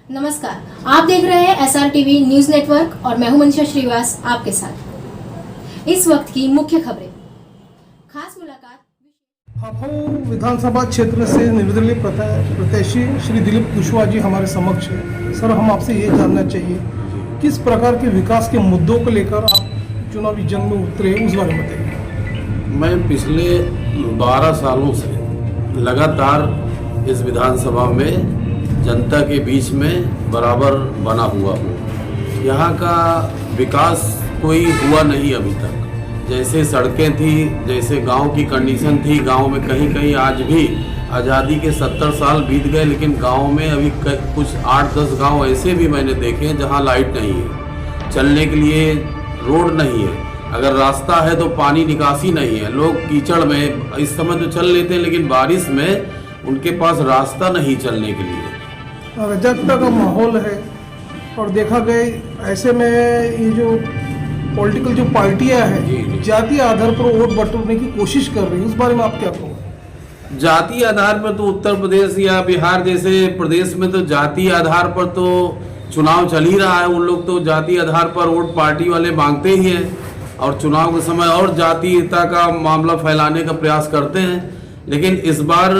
नमस्कार, आप देख रहे हैं SR टीवी न्यूज नेटवर्क और मैं हूं मनीषा श्रीवास आपके साथ। इस वक्त की मुख्य खबरें। खास मुलाकात। फाफाऊ विधानसभा क्षेत्र से निर्दलीय प्रत्याशी श्री दिलीप कुशवाहा जी हमारे समक्ष है। सर, हम आपसे ये जानना चाहिए किस प्रकार के विकास के मुद्दों को लेकर आप चुनावी जंग में उतरे, उस बारे में बताइए। मैं पिछले 12 सालों से लगातार इस विधानसभा में जनता के बीच में बराबर बना हुआ हूँ। यहाँ का विकास कोई हुआ नहीं अभी तक। जैसे सड़कें थी, जैसे गांव की कंडीशन थी, गांव में कहीं कहीं आज भी आज़ादी के 70 साल बीत गए, लेकिन गांव में अभी कुछ 8-10 गांव ऐसे भी मैंने देखे हैं जहाँ लाइट नहीं है, चलने के लिए रोड नहीं है, अगर रास्ता है तो पानी निकासी नहीं है। लोग कीचड़ में इस समय तो चल लेते हैं, लेकिन बारिश में उनके पास रास्ता नहीं चलने के लिए। अराजकता का माहौल है और देखा गया ऐसे में ये जो पॉलिटिकल जो पार्टियां हैं जातीय आधार पर वोट बटोरने की कोशिश कर रही है, उस बारे में आप क्या कहोगे? जातीय आधार पर तो उत्तर प्रदेश या बिहार जैसे प्रदेश में तो जातीय आधार पर तो चुनाव चल ही रहा है। उन लोग तो जातीय आधार पर वोट पार्टी वाले मांगते ही हैं और चुनाव के समय और जातीयता का मामला फैलाने का प्रयास करते हैं। लेकिन इस बार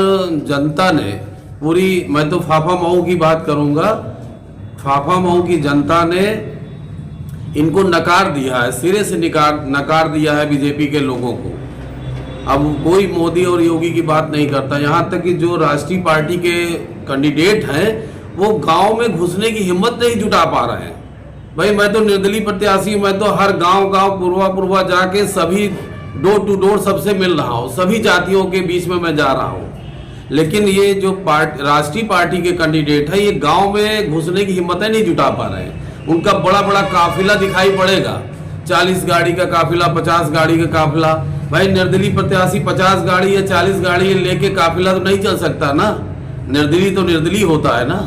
जनता ने पूरी, मैं तो फाफा मऊ की बात करूंगा, फाफा मऊ की जनता ने इनको नकार दिया है, सिरे से नकार दिया है बीजेपी के लोगों को। अब कोई मोदी और योगी की बात नहीं करता। यहाँ तक कि जो राष्ट्रीय पार्टी के कैंडिडेट हैं वो गांव में घुसने की हिम्मत नहीं जुटा पा रहे हैं। भाई, मैं तो निर्दलीय प्रत्याशी, मैं तो हर गांव पूर्वा जाके सभी डोर टू डोर सबसे मिल रहा हूँ, सभी जातियों के बीच में मैं जा रहा हूँ। लेकिन ये जो राष्ट्रीय पार्टी के कैंडिडेट है, ये गांव में घुसने की हिम्मतें नहीं जुटा पा रहे हैं। उनका बड़ा बड़ा काफिला दिखाई पड़ेगा, 40 गाड़ी का काफिला, 50 गाड़ी का काफिला। भाई, निर्दलीय प्रत्याशी 50 गाड़ी या 40 गाड़ी लेके काफिला तो नहीं चल सकता ना। निर्दलीय तो निर्दलीय होता है ना।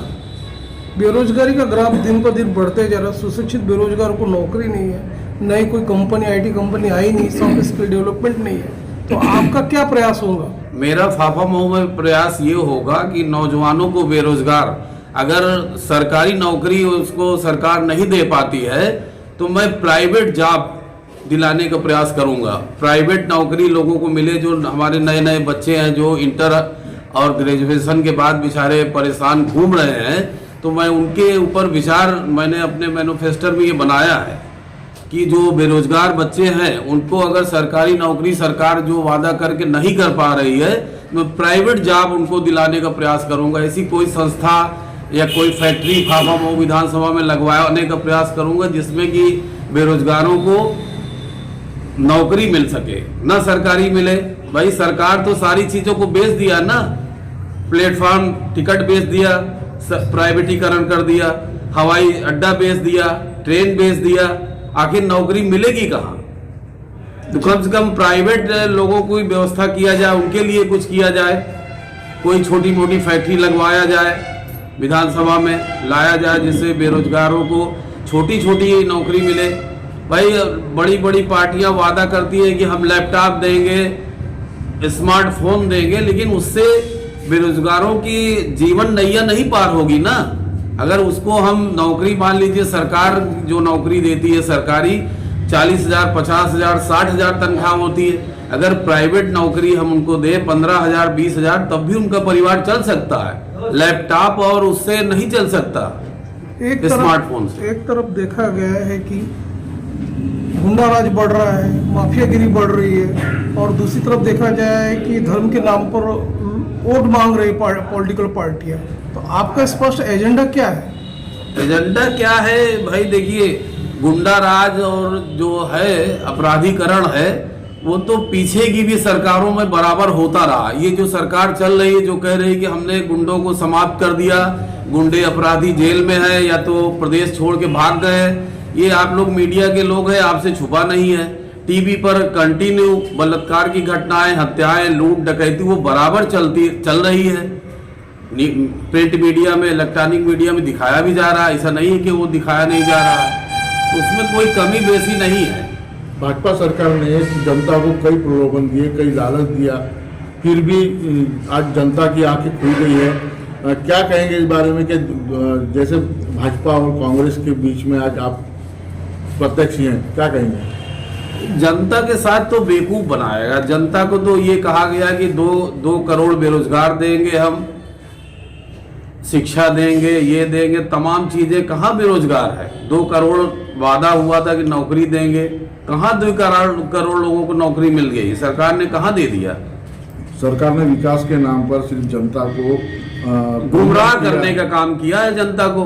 बेरोजगारी का ग्राफ दिन पर दिन बढ़ते जा रहा है। सुशिक्षित बेरोजगार को नौकरी नहीं है, नई कोई कंपनी, IT कंपनी आई नहीं, सॉफ्ट स्किल डेवलपमेंट नहीं है, तो आपका क्या प्रयास होगा? मेरा फाफा मऊ में प्रयास ये होगा कि नौजवानों को बेरोजगार, अगर सरकारी नौकरी उसको सरकार नहीं दे पाती है तो मैं प्राइवेट जॉब दिलाने का प्रयास करूंगा। प्राइवेट नौकरी लोगों को मिले, जो हमारे नए नए बच्चे हैं जो इंटर और ग्रेजुएशन के बाद बेचारे परेशान घूम रहे हैं, तो मैं उनके ऊपर विचार, मैंने अपने मैनिफेस्टो में ये बनाया है कि जो बेरोजगार बच्चे हैं उनको अगर सरकारी नौकरी सरकार जो वादा करके नहीं कर पा रही है, मैं प्राइवेट जॉब उनको दिलाने का प्रयास करूंगा। ऐसी कोई संस्था या कोई फैक्ट्री फाफा मऊ विधानसभा में लगवाने का प्रयास करूंगा जिसमें कि बेरोजगारों को नौकरी मिल सके, ना सरकारी मिले। भाई, सरकार तो सारी चीजों को बेच दिया ना, प्लेटफॉर्म टिकट बेच दिया, प्राइवेटीकरण कर दिया, हवाई अड्डा बेच दिया, ट्रेन बेच दिया, आखिर नौकरी मिलेगी कहाँ? तो कम से कम प्राइवेट लोगों को व्यवस्था किया जाए, उनके लिए कुछ किया जाए, कोई छोटी मोटी फैक्ट्री लगवाया जाए, विधानसभा में लाया जाए, जिससे बेरोजगारों को छोटी छोटी नौकरी मिले। भाई, बड़ी बड़ी पार्टियां वादा करती है कि हम लैपटॉप देंगे, स्मार्टफोन देंगे, लेकिन उससे बेरोजगारों की जीवन नैया नहीं पार होगी ना। अगर उसको हम नौकरी, मान लीजिए सरकार जो नौकरी देती है सरकारी 40,000, 50,000, 60,000 तनख्वाह होती है, अगर प्राइवेट नौकरी हम उनको दे 15,000, 20,000, तब भी उनका परिवार चल सकता है। लैपटॉप और उससे नहीं चल सकता, स्मार्टफोन से। एक तरफ देखा गया है कि गुंडाराज बढ़ रहा है, माफियागिरी बढ़ रही है, और दूसरी तरफ देखा जाए कि धर्म के नाम पर वोट मांग रही पॉलिटिकल पार्टियां। तो आपका स्पष्ट एजेंडा क्या है? एजेंडा क्या है भाई? देखिए, गुंडा राज और जो है अपराधीकरण है वो तो पीछे की भी सरकारों में बराबर होता रहा। ये जो सरकार चल रही है जो कह रही है कि हमने गुंडों को समाप्त कर दिया, गुंडे अपराधी जेल में है या तो प्रदेश छोड़ के भाग गए, ये आप लोग मीडिया के लोग हैं, आपसे छुपा नहीं है। टीवी पर कंटिन्यू बलात्कार की घटनाएं, हत्याएं, लूट डकैती वो बराबर चल रही है। प्रिंट मीडिया में, इलेक्ट्रॉनिक मीडिया में दिखाया भी जा रहा है, ऐसा नहीं है कि वो दिखाया नहीं जा रहा है, उसमें कोई कमी बेसी नहीं है। भाजपा सरकार ने जनता को कई प्रलोभन दिए, कई लालच दिया, फिर भी आज जनता की आंखें खुल गई है क्या कहेंगे इस बारे में कि जैसे भाजपा और कांग्रेस के बीच में आज आप प्रत्यक्ष हैं, क्या कहेंगे? जनता के साथ तो बेवकूफ बनाएगा। जनता को तो ये कहा गया कि 2 करोड़ बेरोजगार देंगे, हम शिक्षा देंगे, ये देंगे, तमाम चीजें। कहाँ बेरोजगार है? 2 करोड़ वादा हुआ था कि नौकरी देंगे, कहाँ 2 करोड़ लोगों को नौकरी मिल गई? सरकार ने कहाँ दे दिया? सरकार ने विकास के नाम पर सिर्फ जनता को गुमराह करने का काम किया है जनता को।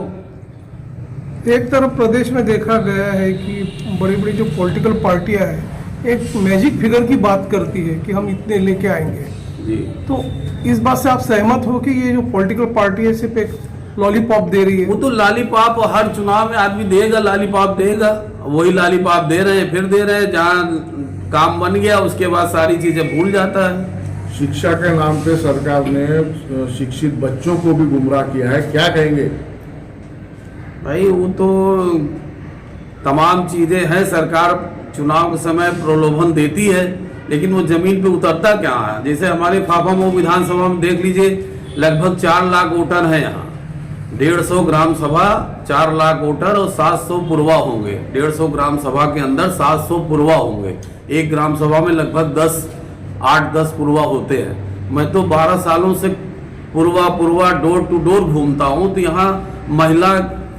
एक तरफ प्रदेश में देखा गया है कि बड़ी बड़ी जो पॉलिटिकल पार्टियां हैं एक मैजिक फिगर की बात करती है कि हम इतने लेके आएंगे जी। तो इस बात से आप सहमत हो कि ये जो पॉलिटिकल पार्टी है सिर्फ एक लॉलीपॉप दे रही है? वो तो लॉलीपॉप हर चुनाव में आदमी देगा, लॉलीपॉप देगा, वही लॉलीपॉप दे रहे हैं, फिर दे रहे हैं। जहाँ काम बन गया उसके बाद सारी चीजें भूल जाता है। शिक्षा के नाम पे सरकार ने शिक्षित बच्चों को भी गुमराह किया है, क्या कहेंगे? भाई वो तो तमाम चीजें हैं। सरकार चुनाव के समय प्रलोभन देती है, लेकिन वो जमीन पे उतरता क्या है? जैसे हमारे फाफामऊ विधानसभा में देख लीजिए, लगभग 4 लाख वोटर हैं यहाँ। 150 ग्राम सभा, 4 लाख वोटर और 700 पुरवा होंगे। 150 ग्राम सभा के अंदर 700 पुरवा होंगे। एक ग्राम सभा में लगभग 8-10 पुरवा होते हैं। मैं तो 12 सालों से पुरवा डोर टू डोर घूमता हूँ, तो यहाँ महिला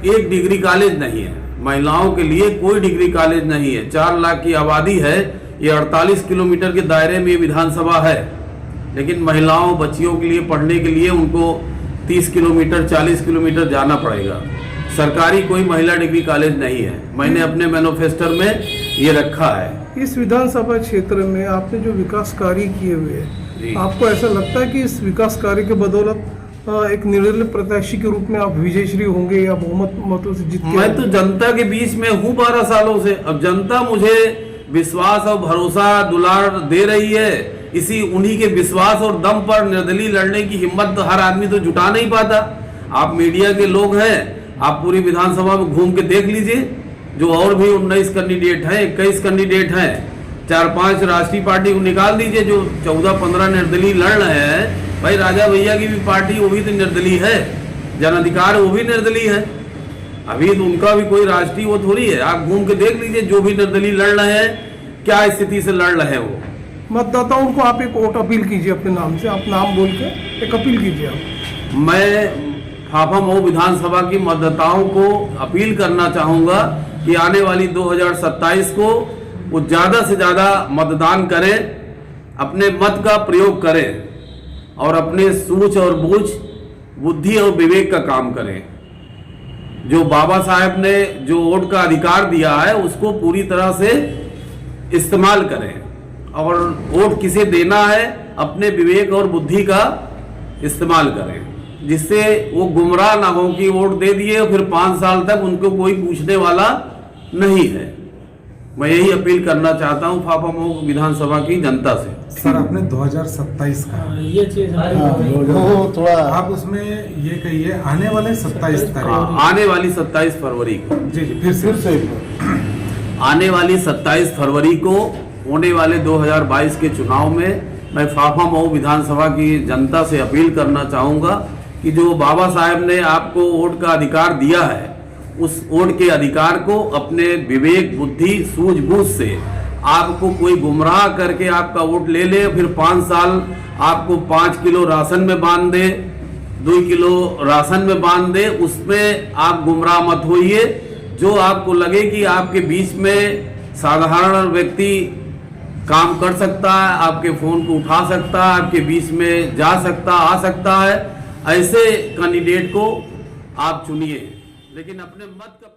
एक डिग्री कॉलेज नहीं है, महिलाओं के लिए कोई डिग्री कॉलेज नहीं है। 4 लाख की आबादी है, ये 48 किलोमीटर के दायरे में ये विधानसभा है, लेकिन महिलाओं बच्चियों के लिए पढ़ने के लिए उनको 30 किलोमीटर 40 किलोमीटर जाना पड़ेगा। सरकारी कोई महिला डिग्री कॉलेज नहीं है। मैंने अपने मैनिफेस्टो में ये रखा है। इस विधानसभा क्षेत्र में आपने जो विकास कार्य किए हुए हैं, आपको ऐसा लगता है कि इस विकास कार्य के बदौलत एक निर्दलीय प्रत्याशी के रूप में आप विजयश्री होंगे या बहुमत मतों से जीत के? मैं तो जनता के बीच में हूँ 12 सालों से। अब जनता मुझे विश्वास और भरोसा दुलार दे रही है। इसी उन्हीं के विश्वास और दम पर निर्दलीय लड़ने की हिम्मत तो हर आदमी तो जुटा नहीं पाता। आप मीडिया के लोग हैं, आप पूरी विधानसभा में घूम के देख लीजिए, जो और भी 19 कैंडिडेट हैं, 21 कैंडिडेट हैं, 4-5 राष्ट्रीय पार्टी को निकाल दीजिए, जो 14-15 निर्दलीय लड़ रहे हैं। भाई राजा भैया की भी पार्टी, वो भी तो निर्दलीय है। जन अधिकार वो भी निर्दलीय है। अभी तो उनका भी कोई राष्ट्रीय वो थोड़ी है। आप घूम के देख लीजिए, जो भी निर्दलीय लड़ रहे हैं, क्या स्थिति से लड़ रहे हैं वो। मतदाताओं को आप एक वोट अपील कीजिए अपने नाम से, आप नाम बोल के एक अपील कीजिए आप। मैं फाफामऊ विधानसभा की मतदाताओं को अपील करना चाहूँगा कि आने वाली 2027 को वो ज़्यादा से ज़्यादा मतदान करें, अपने मत का प्रयोग करें और अपने सूझ और बूझ, बुद्धि और विवेक का काम करें। जो बाबा साहेब ने जो वोट का अधिकार दिया है उसको पूरी तरह से इस्तेमाल करें, और वोट किसे देना है अपने विवेक और बुद्धि का इस्तेमाल करें, जिससे वो गुमराह ना हो कि वोट दे दिए और फिर 5 साल तक उनको कोई पूछने वाला नहीं है। मैं यही अपील करना चाहता हूँ फाफामऊ विधानसभा की जनता से। सर आपने 2027 का ये चीज वो थोड़ा आप उसमें ये कहिए आने वाले 27 तारीख, आने वाली 27 फरवरी को, जी फिर से आने वाली 27 फरवरी को होने वाले 2022 के चुनाव में मैं फाफामऊ विधानसभा की जनता से अपील करना चाहूँगा कि जो बाबा साहेब ने आपको वोट का अधिकार दिया है, उस वोट के अधिकार को अपने विवेक, बुद्धि, सूझबूझ से आपको कोई गुमराह करके आपका वोट ले ले, फिर 5 साल आपको 5 किलो राशन में बांध दे, 2 किलो राशन में बांध दे, उसमें आप गुमराह मत होइए। जो आपको लगे कि आपके बीच में साधारण व्यक्ति काम कर सकता है, आपके फोन को उठा सकता है, आपके बीच में जा सकता, आ सकता है, ऐसे कैंडिडेट को आप चुनिए, लेकिन अपने मत का